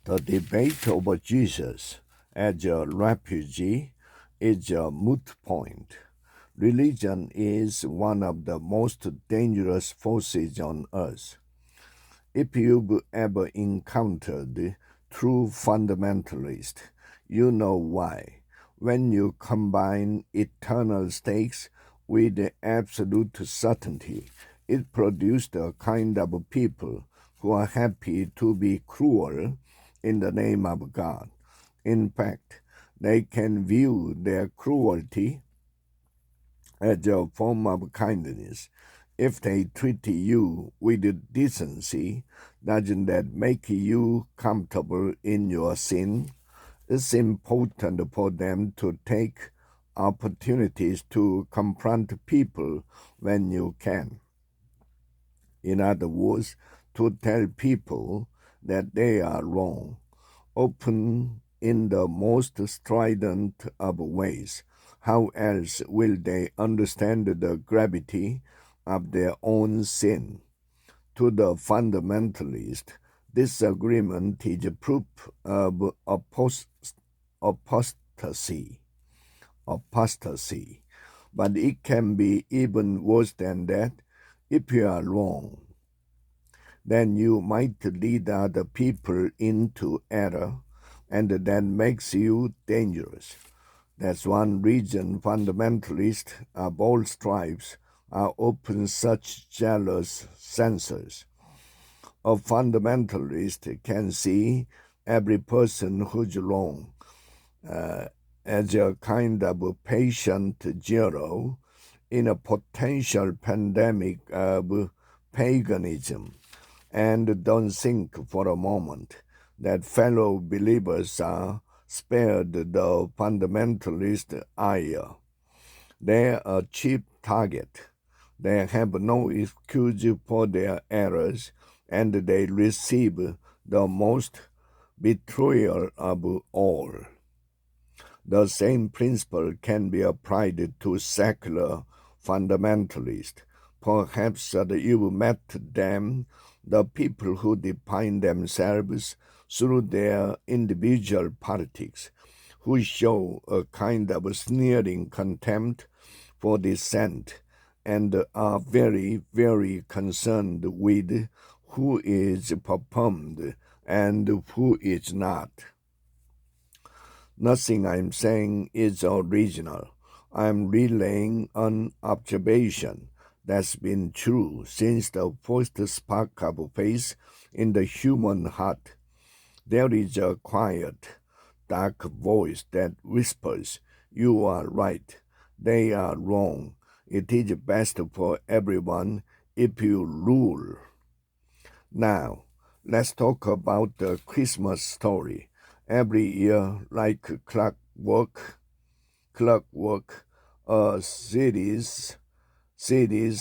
The debate over Jesus as a refugee is a moot point. Religion is one of the most dangerous forces on earth. If you've ever encountered true fundamentalists, you know why. When you combine eternal stakes with absolute certainty, it produces the kind of people who are happy to be cruel in the name of God. In fact, they can view their cruelty as a form of kindness. If they treat you with decency, doesn't that make you comfortable in your sin? It's important for them to take opportunities to confront people when you can. In other words, to tell people that they are wrong, often in the most strident of ways. How else will they understand the gravity of their own sin? To the fundamentalist, disagreement is proof of apostasy. But it can be even worse than that. If you are wrong, then you might lead other people into error, and that makes you dangerous. That's one reason fundamentalists of all stripes are often such jealous censors. A fundamentalist can see every person who's wrong as a kind of a patient zero in a potential pandemic of paganism, and don't think for a moment that fellow believers are spared the fundamentalist ire. They're a cheap target. They have no excuse for their errors, and they receive the most betrayal of all. The same principle can be applied to secular fundamentalists. Perhaps you've met them, the people who define themselves through their individual politics, who show a kind of sneering contempt for dissent and are very, very concerned with who is performed and who is not. Nothing I'm saying is original. I'm relaying an observation that's been true since the first spark of faith in the human heart. There is a quiet, dark voice that whispers, "You are right, they are wrong. It is best for everyone if you rule." Now, let's talk about the Christmas story. Every year, like clockwork, a series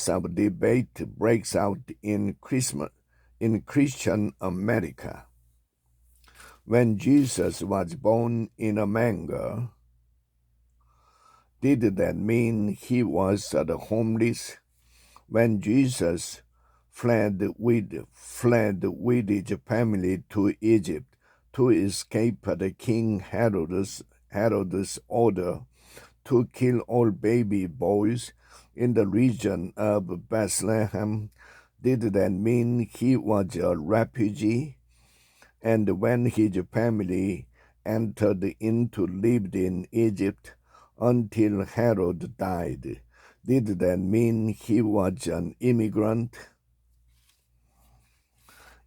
of debate breaks out in Christian America. When Jesus was born in a manger, did that mean he was homeless? When Jesus fled with his family to Egypt to escape the King Herod's order to kill all baby boys in the region of Bethlehem, did that mean he was a refugee? And when his family lived in Egypt until Herod died, did that mean he was an immigrant?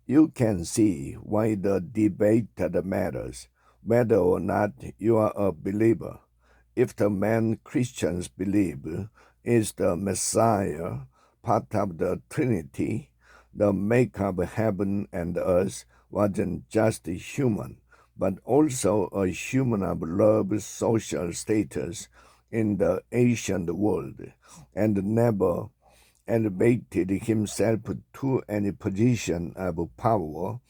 You can see why the debate matters, whether or not you are a believer. If the man Christians believe is the Messiah, part of the Trinity, the maker of heaven and earth, wasn't just human, but also a human of low social status in the ancient world, and never elevated himself to any position of power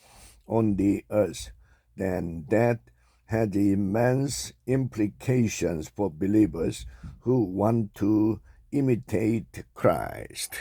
on the earth, then that had immense implications for believers who want to imitate Christ.